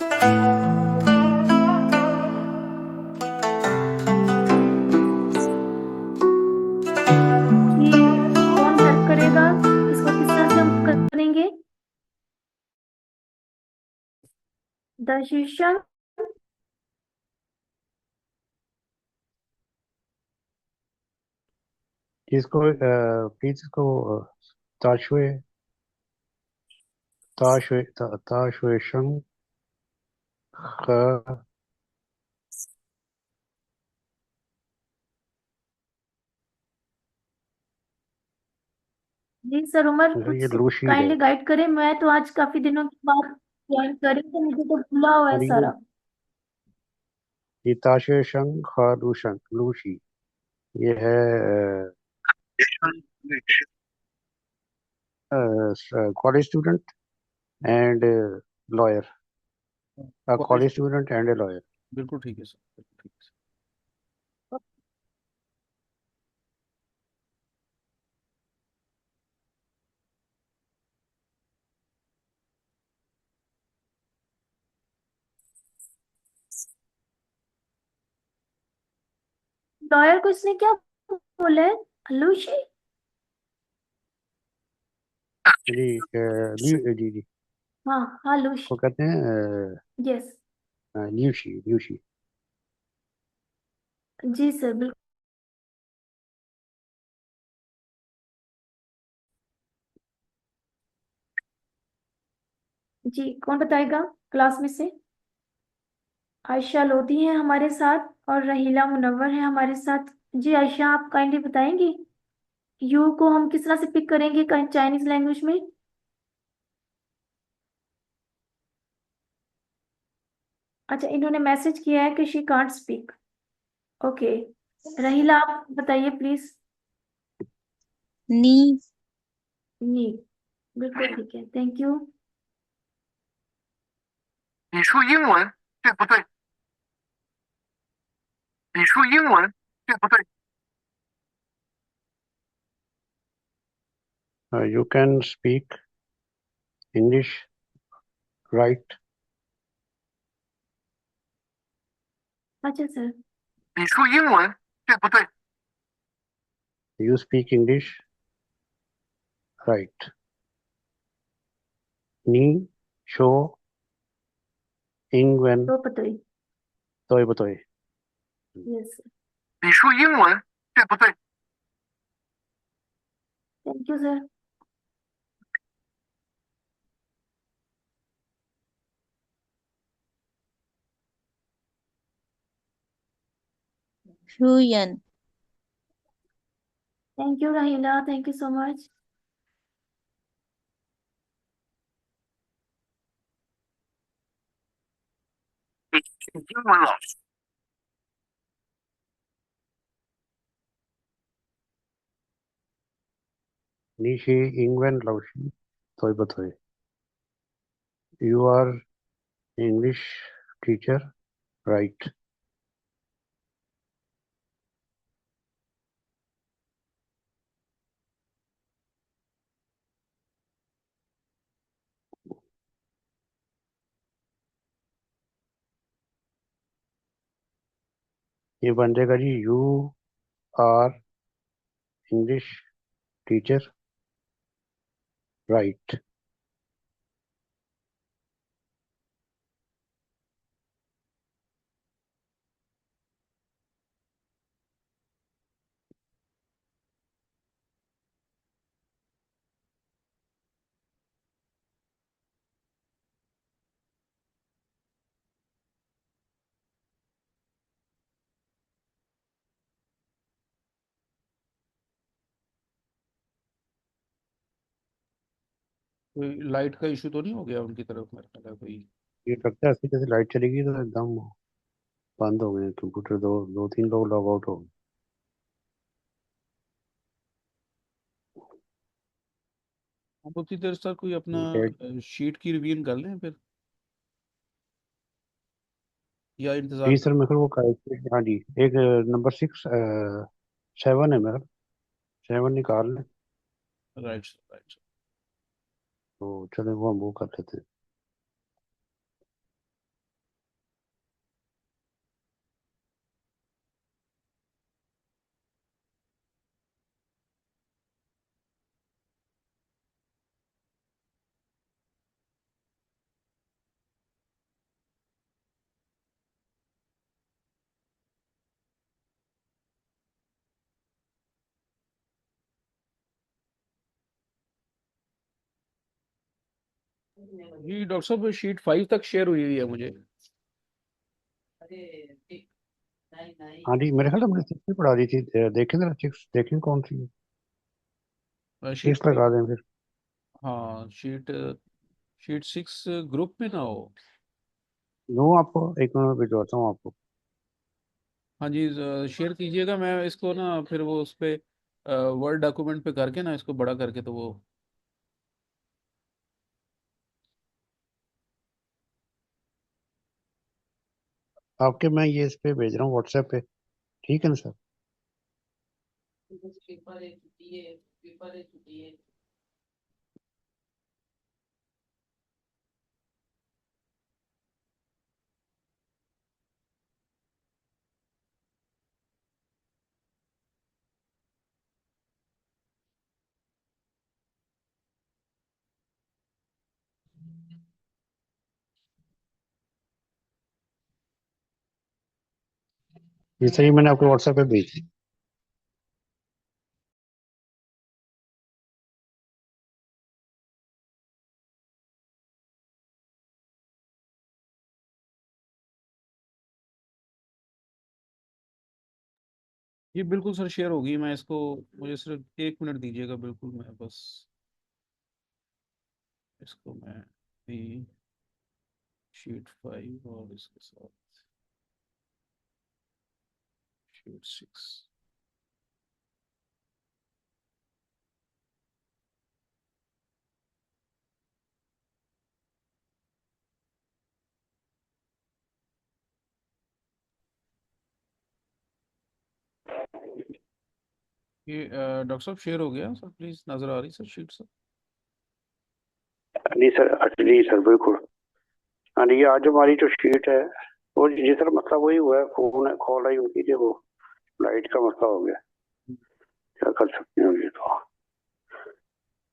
कि कौन हेल्प करेगा, इसको किस तरह से हम करेंगे? द शीर्षक। इसको प्लीज इसको ताशुए ताशुए ताशुए शंख जी सर, उमर ये कुछ लूशीड है। काइंडली गाइड करें। मैं तो आज काफी दिनों के बाद ज्वाइन करी, तो मुझे तो भूला हुआ है और सारा। ये ताशुए शंख लूशन लूशी ये है college student and lawyer. College. College student and a lawyer. बिल्कुल ठीक है सर, बिल्कुल ठीक है सर। लॉयर को इसने क्या बोला है? अलूशी। जी जी जी हाँ हाँ, को लूशी। कहते हैं यस। ल्यूशी ल्यूशी। जी सर, बिल्कुल। जी, कौन बताएगा क्लास में से? आयशा लोधी है हमारे साथ और रहीला मुनव्वर है हमारे साथ। जी आयशा, आप काइंडली बताएंगी यू को हम किस तरह से पिक करेंगे चाइनीज लैंग्वेज में? अच्छा, इन्होंने मैसेज किया है कि she can't speak. Okay, Rahila आप बताइए प्लीज। नी। नी। बिल्कुल ठीक है, thank you？ You can speak English, right? अच्छा sir. 你说英文对不对？ You speak English, right? Ni show ingwen तो पतोई। toy botoy. Yes. 你说英文对不对？ thank you sir. हुयन। Thank you Rahila, thank you so much。 Ni shi ingwen laushi toy botoy. You are English teacher, right? ये बन जाएगा जी you are English teacher right. कोई light का issue तो नहीं हो गया उनकी तरफ, मेरे ख्याल है कोई। ये लगता है ऐसे जैसे लाइट चलेगी तो एकदम बंद हो गए कंप्यूटर। दो दो तीन लोग लॉग आउट हो गए। हम उतनी देर सर कोई अपना Dead। शीट की रिवीजन कर लें फिर, या इंतजार जी कर। सर मेरे को वो हाँ जी एक नंबर 6 7 है मेरा। 7 निकाल लें राइट सर, राइट सर। तो चले वो हम वो कर लेते हैं। जी डॉक्टर साहब शीट 5 तक शेयर हुई हुई है मुझे। हाँ जी, मेरे ख्याल से हमने 6 भी पढ़ा दी थी। देखें जरा 6 देखें कौन सी है। शीट 6 लगा दें फिर। हाँ शीट शीट 6 ग्रुप में ना हो। दो आपको, एक मिनट में भिजवाता हूँ आपको। हाँ जी शेयर कीजिएगा, मैं इसको ना फिर वो उस पे वर्ड डॉक्यूमेंट पे करके ना इसको बड़ा करके तो वो। आपके मैं ये इस पे भेज रहा हूँ व्हाट्सएप पे, ठीक है ना सर? ये सही, मैंने आपको व्हाट्सएप पे भेज दी। ये बिल्कुल सर शेयर होगी, मैं इसको, मुझे सिर्फ 1 मिनट दीजिएगा, बिल्कुल मैं बस इसको मैं भी शीट 5 और इसके साथ शीट 6। ये डॉक्टर साहब शेयर हो गया सर, प्लीज नजर आ रही सर शीट सर? जी सर, जी सर बिल्कुल। हाँ जी, ये आज हमारी जो शीट है वो जी सर, मसला वही हुआ है, फोन कॉल आई उनकी जो वो लाइट का मसला हो गया। क्या कर सकते हैं ये तो।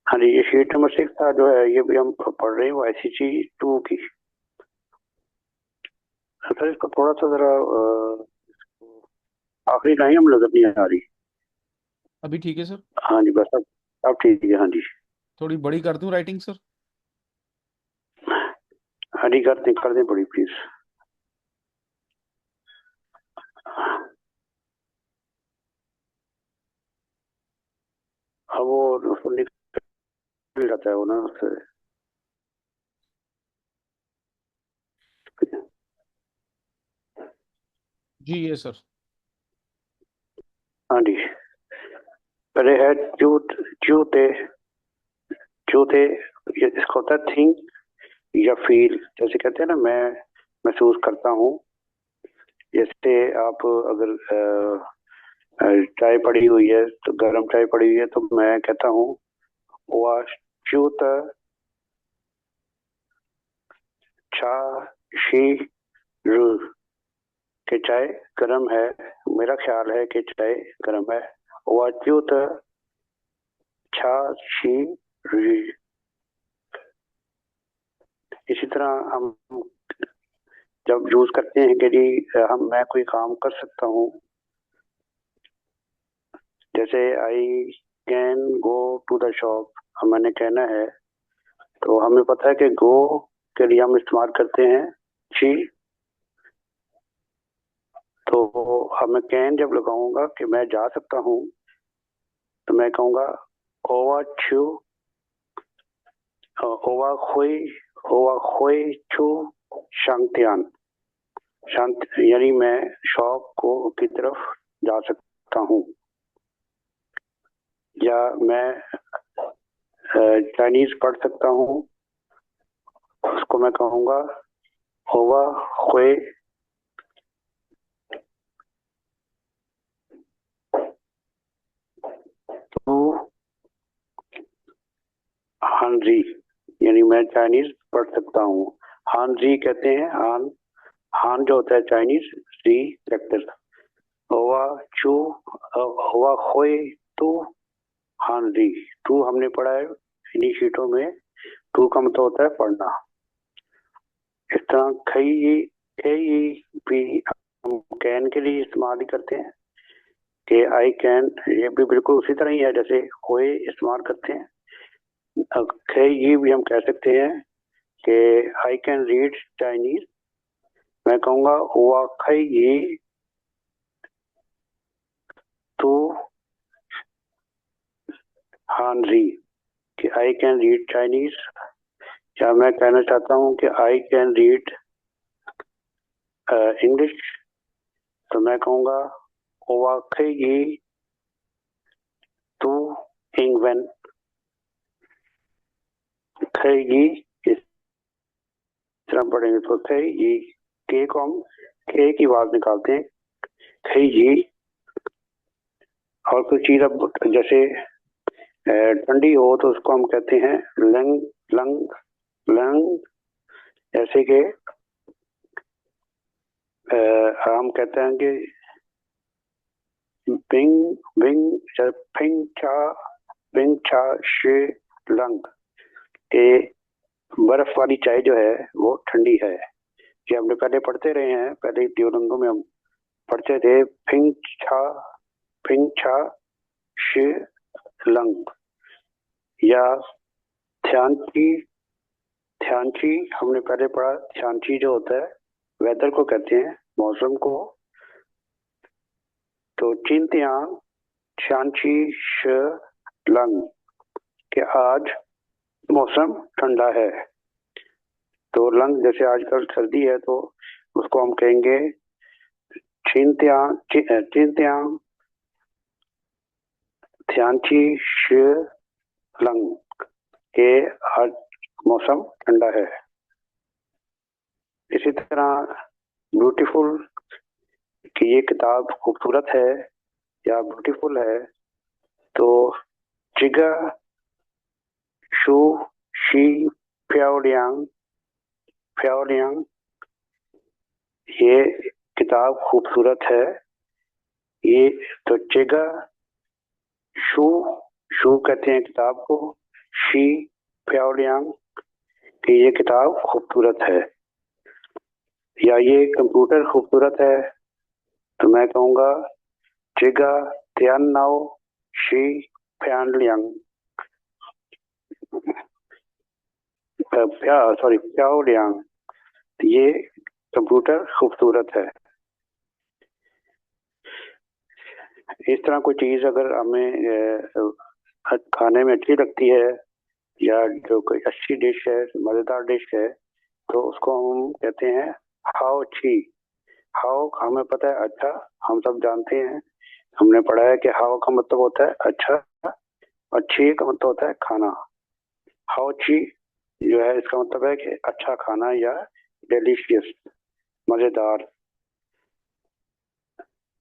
हाँ जी, ये शीट नंबर 6 था जो है, ये भी हम पढ़ रहे हैं वो ICT 2 की। सर इसको थोड़ा सा जरा आखिरी लाइन हम नजर नहीं आ रही। अभी ठीक है सर? हाँ जी, बस अब ठीक है। हाँ जी, थोड़ी बड़ी कर दूं राइटिंग सर? हाँ जी, कर दें बड़ी प्लीज। हाँ, वो उसको निकल जाता है वो ना उससे। जी ये सर। हाँ जी, पहले है जूत, जूते, जूते। ये इसका होता है थिंक या फील, जैसे कहते हैं ना मैं महसूस करता हूँ। जैसे आप अगर चाय पड़ी हुई है तो गर्म चाय पड़ी हुई है तो मैं कहता हूँ वह जूत छा शी रू कि चाय गर्म है। मेरा ख्याल है कि चाय गर्म है। वह जूत छा शी री। इसी तरह हम जब यूज करते हैं कि जी मैं कोई काम कर सकता हूँ, जैसे I can go to the shop, मैंने कहना है तो हमें पता है कि गो के लिए हम इस्तेमाल करते हैं ची। तो हमें कैन जब लगाऊंगा कि मैं जा सकता हूँ तो मैं कहूँगा ओवा छू, ओवा खोई, ओवा खोई छू शांतियान। शांत यानी मैं शॉप को की तरफ जा सकता हूँ। या मैं चाइनीज पढ़ सकता हूँ, उसको मैं कहूँगा होवा हुए टू हानजी। यानी मैं चाइनीज पढ़ सकता हूँ। हानजी कहते हैं, हान, हान जो होता है चाइनीज, जी कैरेक्टर। होवा चू, होवा हुए टू हानजी। टू हमने पढ़ा है इन्हीं शीटों में। टू का मतलब होता है पढ़ना। इस तरह खई, खई भी हम कैन के लिए इस्तेमाल ही करते हैं कि आई कैन। ये भी बिल्कुल उसी तरह ही है जैसे होए इस्तेमाल करते हैं। खई ये भी हम कह सकते हैं कि आई कैन रीड चाइनीज, मैं कहूँगा हुआ खई ये तो हानरी कि आई कैन रीड चाइनीज, या मैं कहना चाहता हूँ कि आई कैन रीड इंग्लिश, तो मैं कहूँगा हुआ खई ये तो इंग्लैंड, खई ये इस तरह पढ़ेंगे तो खई ये, के को हम के की आवाज निकालते हैं, खई ये। और कुछ चीज अब जैसे ठंडी हो तो उसको हम कहते हैं लंग लंग लंग, ऐसे के हम कहते हैं कि बिंग बिंग बिंग छा शे लंग, के बर्फ वाली चाय जो है वो ठंडी है। ये हमने पहले पढ़ते रहे हैं, पहले ड्यूरंगो में हम पढ़ते थे फिंग छा शे लंग, या ध्यानची ध्यानची हमने पहले पढ़ा, ध्यानची जो होता है वेदर को कहते हैं, मौसम को। तो चिंत्यांग ध्यानची श लंग कि आज मौसम ठंडा है। तो लंग जैसे आजकल सर्दी है तो उसको हम कहेंगे चिंत्यांग ध्यानची श लंग के आज मौसम ठंडा है। इसी तरह ब्यूटीफुल कि ये किताब खूबसूरत है या ब्यूटीफुल है, तो जिगा शू शी प्याओलियांग प्याओलियांग, ये किताब खूबसूरत है। ये तो जिगा शू शू कहते हैं किताब को, शी प्याओलियांग कि ये किताब खूबसूरत है, या ये कंप्यूटर खूबसूरत है, तो मैं कहूँगा जिगा त्यान नाओ शी प्यानलियांग प्याओलियांग, ये कंप्यूटर खूबसूरत है। इस तरह कोई चीज अगर हमें खाने में अच्छी लगती है या जो कोई अच्छी डिश है, मजेदार डिश है, तो उसको हम कहते हैं हाउ अच्छी। हाउ हमें पता है अच्छा, हम सब जानते हैं, हमने पढ़ा है कि हाउ का मतलब होता है अच्छा, अच्छी का मतलब होता है खाना। हाउ अच्छी जो है इसका मतलब है कि अच्छा खाना या डिलीशियस, मजेदार।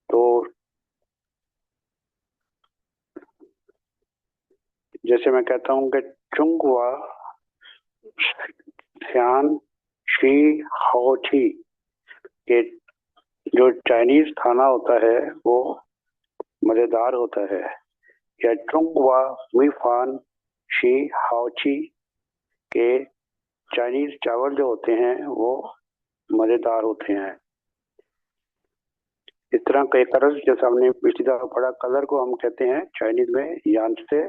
तो जैसे मैं कहता हूँ कि चुंगवा श्यान शी हाओ ची, कि जो चाइनीज खाना होता है वो मजेदार होता है, या चुंगवा वी फान शी हाओ ची के चाइनीज चावल जो होते हैं वो मजेदार होते हैं। इस तरह कई कलर जैसे हमने पिछली दफा पढ़ा, कलर को हम कहते हैं चाइनीज में यान से,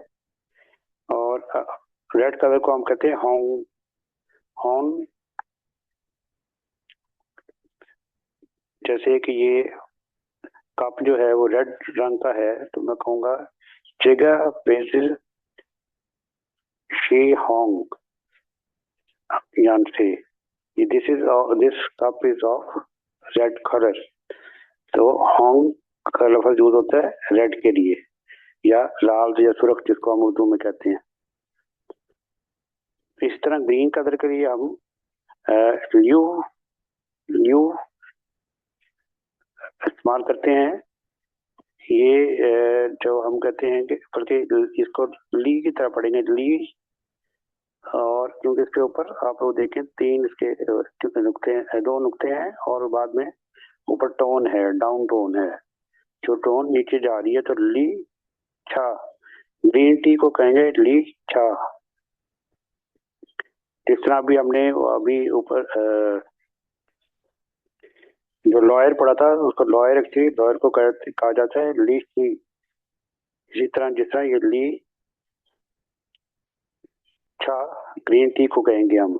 और रेड कलर को हम कहते हैं होंग होंग। जैसे कि ये कप जो है वो रेड रंग का है, तो मैं कहूँगा जिगा बेसिल शी होंग यान से, this cup is of red colour. तो होंग का लफ्ज यूज होता है रेड के लिए, या लाल या सुर्ख जिसको हम उर्दू में कहते हैं। इस तरह ग्रीन कलर के लिए हम ल्यू ल्यू इस्तेमाल करते हैं। ये जो हम कहते हैं कि बल्कि इसको ली की तरह पढ़ेंगे, ली, और क्योंकि इसके ऊपर आप लोग देखें तीन इसके नुक्ते हैं, दो नुक्ते हैं, और बाद में ऊपर टोन है, डाउन टोन है, जो टोन नीचे जा रही है, तो ली छा, ग्रीन टी को कहेंगे ली छा। इस तरह भी हमने अभी ऊपर जो लॉयर पढ़ा था उसको लॉयर एक्चुअली लॉयर को कहा जाता है ली टी। इसी तरह जिस तरह ये ली छा ग्रीन टी को कहेंगे हम,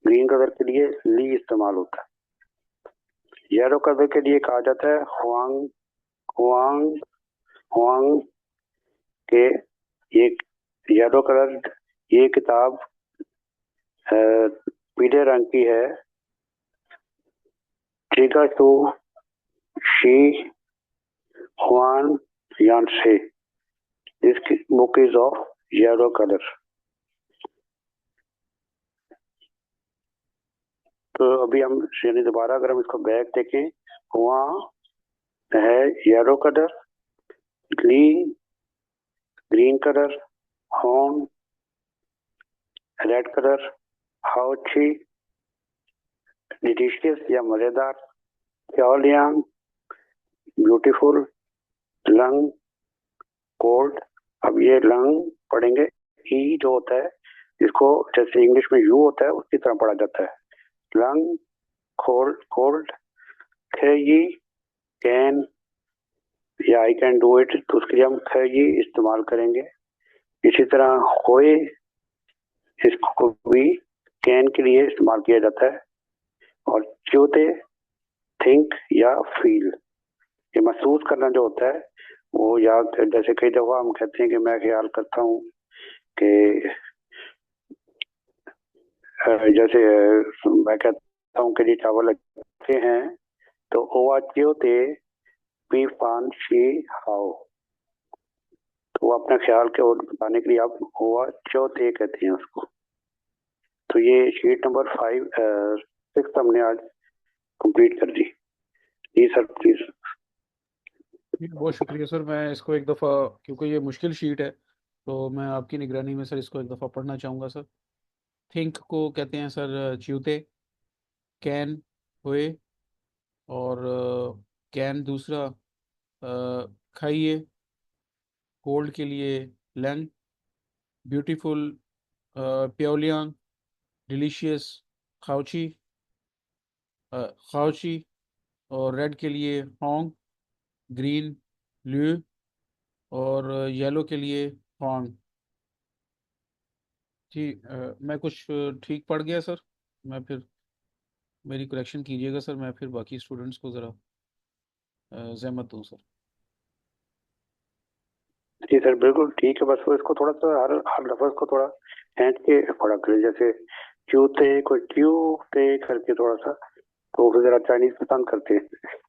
ग्रीन कलर के लिए ली इस्तेमाल होता है। येलो कलर के लिए कहा जाता है हुआंग हुआंग हुआंग के। एक येलो कलर, ये किताब पीले रंग की है। ट्रिगर टू शी हुआन यान से, this book is of yellow colour. तो अभी हम यानी दोबारा अगर हम इसको बैक देखें, हुआ है yellow colour, green green colour, हॉर्न रेड कलर, हाउची डिलीशियस या मजेदार, प्योलियांग ब्यूटीफुल, लंग कोल्ड। अब ये लंग पढ़ेंगे, ई जो होता है इसको जैसे इंग्लिश में यू होता है उसकी तरह पढ़ा जाता है। लंग कोल्ड कोल्ड, खई कैन या आई कैन डू इट, तो उसके लिए हम खई इस्तेमाल करेंगे। इसी तरह होए, इसको भी कैन के लिए इस्तेमाल किया जाता है। और च्योते थिंक या फील, ये महसूस करना जो होता है वो याद, जैसे कई दफा हम कहते हैं कि मैं ख्याल करता हूँ कि जैसे मैं कहता हूँ कि जी चावल अच्छे हैं, तो ओवा च्योते पी फान शी हाओ, तो वो अपना ख्याल के और बताने के लिए आप ओवा च्योते कहते हैं उसको। तो ये शीट नंबर 6 हमने आज कंप्लीट कर दी। जी सर प्लीज। जी, बहुत शुक्रिया सर। मैं इसको एक दफ़ा, क्योंकि ये मुश्किल शीट है, तो मैं आपकी निगरानी में सर इसको एक दफ़ा पढ़ना चाहूँगा सर। थिंक को कहते हैं सर च्यूते, कैन हुए, और कैन दूसरा, खाइए, कोल्ड के लिए लंग, ब्यूटीफुल प्योलियांग, डिलीशियस खाउची, खाउची, और रेड के लिए होंग, ग्रीन ल्यू, और येलो के लिए हॉर्न। जी, मैं कुछ ठीक पढ़ गया सर? मैं फिर मेरी करेक्शन कीजिएगा सर, मैं फिर बाकी स्टूडेंट्स को ज़रा ज़हमत दूँ सर। जी सर बिल्कुल ठीक है, बस वो इसको थोड़ा सा हर हर लफ्ज को थोड़ा खींच के पढ़ा करें, जैसे क्यूते को क्यूते करके थोड़ा सा, तो फिर जरा चाइनीज पसंद करते हैं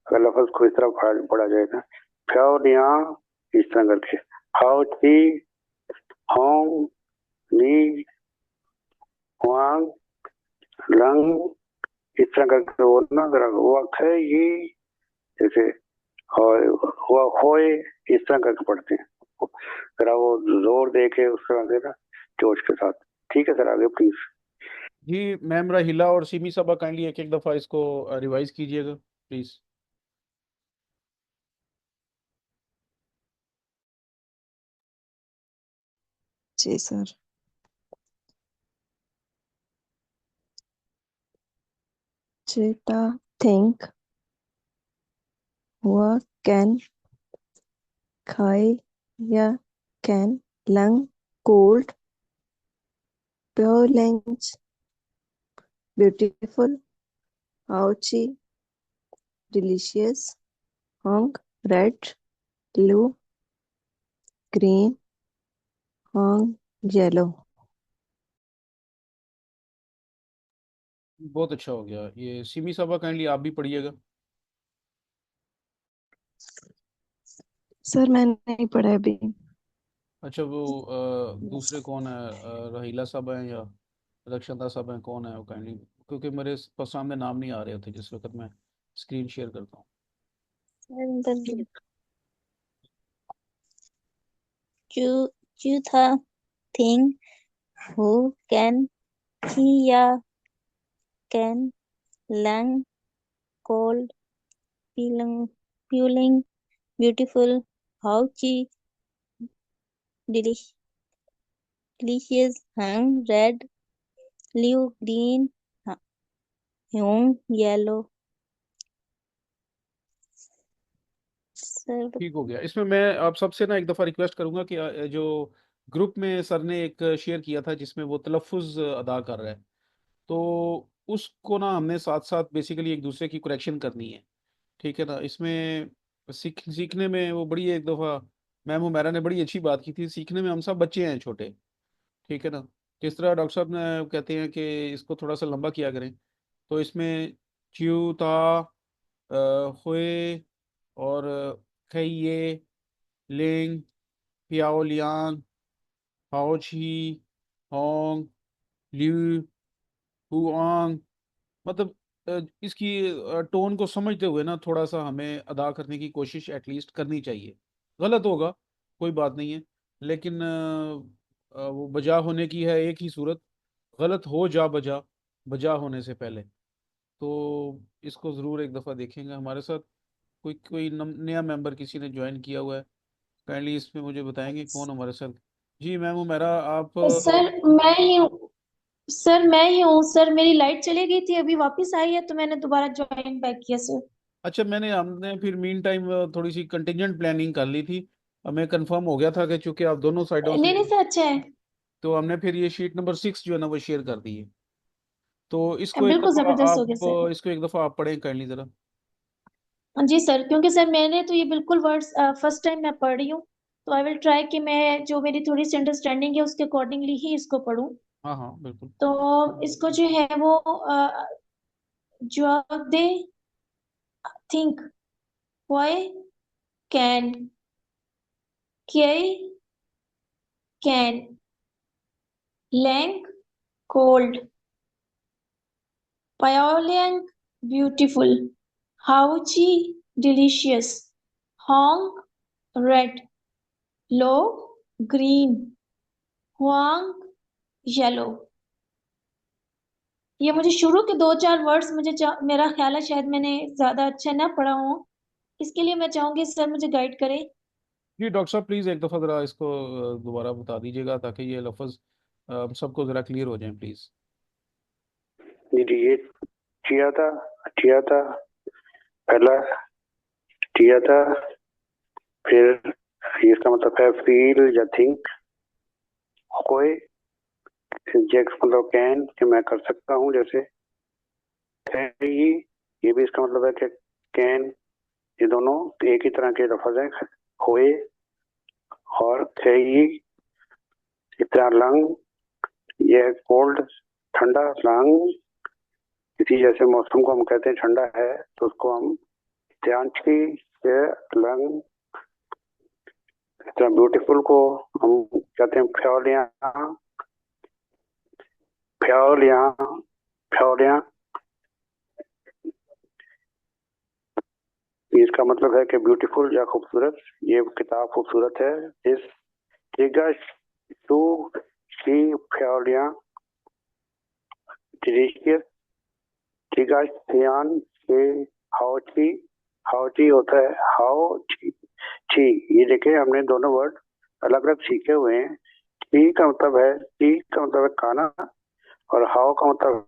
अगर लफ्ज को इस तरह पढ़ा जाए ना। फ्याओ यहाँ इस तरह करके, हाउ ची होंग ली हुआंग लंग, इस तरह करके वो ना जरा हुआ खे ये जैसे, और हुआ होए इस तरह करके पढ़ते हैं, जरा वो जोर दे के उस तरह से ना, जोश के साथ। ठीक है सर, आगे प्लीज। जी मैम राहिला और सिमी साबा काइंडली एक एक दफ़ा इसको रिवाइज कीजिएगा प्लीज़। जी सर। चेता थिंक, हुआ कैन, खाई या कैन, लंग कोल्ड, प्योर ब्यूटीफुल, आउची डिलीशियस, हंग रेड, ब्लू ग्रीन, हंग येलो। बहुत अच्छा हो गया। ये सिमी साबा काइंडली आप भी पढ़िएगा। सर मैंने नहीं पढ़ा अभी। अच्छा, वो दूसरे कौन है, राहिला साहब हैं या रक्षांदा साहब हैं, कौन है वो काइंडली, क्योंकि मेरे पास सामने नाम नहीं आ रहे थे जिस वक्त मैं स्क्रीन शेयर करता हूँ। Chutha think who can hear can lang cold feeling beautiful hauchi delicious hung red blue green young yellow। Sir ठीक हो गया। इसमें मैं आप सबसे ना एक दफ़ा रिक्वेस्ट करूंगा कि जो ग्रुप में सर ने एक शेयर किया था जिसमें वो तलफ़ुज़ अदा कर रहा है, तो उसको ना हमने साथ साथ बेसिकली एक दूसरे की करेक्शन करनी है, ठीक है ना। इसमें सीखने में वो बड़ी एक दफ़ा मैम हुमैरा ने बड़ी अच्छी बात की थी, सीखने में हम सब बच्चे हैं छोटे, ठीक है ना। जिस तरह डॉक्टर साहब ने कहते हैं कि इसको थोड़ा सा लंबा किया करें, तो इसमें च्यू ता हुए और खइये लिंग पियाओ लियांग हाओ छी होंग लिu हुआंग, मतलब इसकी टोन को समझते हुए ना थोड़ा सा हमें अदा करने की कोशिश एटलीस्ट करनी चाहिए। गलत होगा कोई बात नहीं है, लेकिन वो बजा होने की है एक ही सूरत, गलत हो जा बजा, बजा होने से पहले। तो इसको ज़रूर एक दफ़ा देखेंगे हमारे साथ। कोई कोई नया मेंबर किसी ने ज्वाइन किया हुआ है, काइंडली इसमें मुझे बताएंगे कौन हमारे साथ। जी मैम हुमैरा आप सर मैं ही हूँ। सर मैं ही हूँ सर, मेरी लाइट चली गई थी, अभी वापस आई है तो मैंने दोबारा ज्वाइन बैक किया सर। अच्छा, हमने फिर मीन टाइम थोड़ी सी कंटिजेंट प्लानिंग कर ली थी, हमें कंफर्म हो गया था कि चूंकि आप दोनों साइडों नहीं से, नहीं सर, अच्छा है। तो हमने फिर ये शीट नंबर 6 जो है ना वो शेयर कर दी है। तो इसको एक बिल्कुल दफ़ा जबरदस्त हो आप गया सर। इसको एक दफ़ा आप पढ़ें काइंडली ज़रा। हाँ जी सर, क्योंकि सर मैंने तो ये बिल्कुल वर्ड्स फर्स्ट टाइम मैं पढ़ रही हूँ, तो आई विल ट्राई कि मैं जो मेरी थोड़ी सी अंडरस्टैंडिंग है उसके अकॉर्डिंगली ही इसको पढूं। हाँ हाँ बिल्कुल। तो इसको जो है वो जवाब दे थिंक व्हाई कैन क्याई कैन लैंग कोल्ड पायोलियांग ब्यूटीफुल हाउची डिलीशियस होंग रेड लो ग्रीन हुआंग येलो। ये मुझे शुरू के दो चार वर्ड्स मेरा ख्याल है शायद मैंने ज्यादा अच्छा ना पढ़ा हूँ, इसके लिए मैं चाहूंगी सर मुझे गाइड करें। जी डॉक्टर साहब प्लीज़ एक दफ़ा ज़रा इसको दोबारा बता दीजिएगा ताकि ये लफ्ज़ सबको ज़रा क्लियर हो जाए प्लीज़। जी ये चिया था पहला, चिया था, फिर इसका मतलब है फील या थिंक, कोई जेक्स मतलब कैन कि मैं कर सकता हूँ, जैसे ये भी इसका मतलब है कि कैन, ये दोनों एक ही तरह के लफ्ज हैं, होए और खेई इस तरह लंग, ये है कोल्ड ठंडा, लंग इसी जैसे मौसम को हम कहते हैं ठंडा है तो उसको हम त्यांची से लंग, इस तरह ब्यूटीफुल को हम कहते हैं फ्योलिया, फ्योलिया, फ्योलिया। इसका मतलब है कि ब्यूटीफुल या खूबसूरत, ये किताब खूबसूरत है। इस टू सी फ्योलिया डिलीशियस, टिगा सियान से हाउची, हाउची होता है हाउ ची। ये देखें हमने दोनों वर्ड अलग अलग सीखे हुए हैं। टी का मतलब है खाना और हाउ का मतलब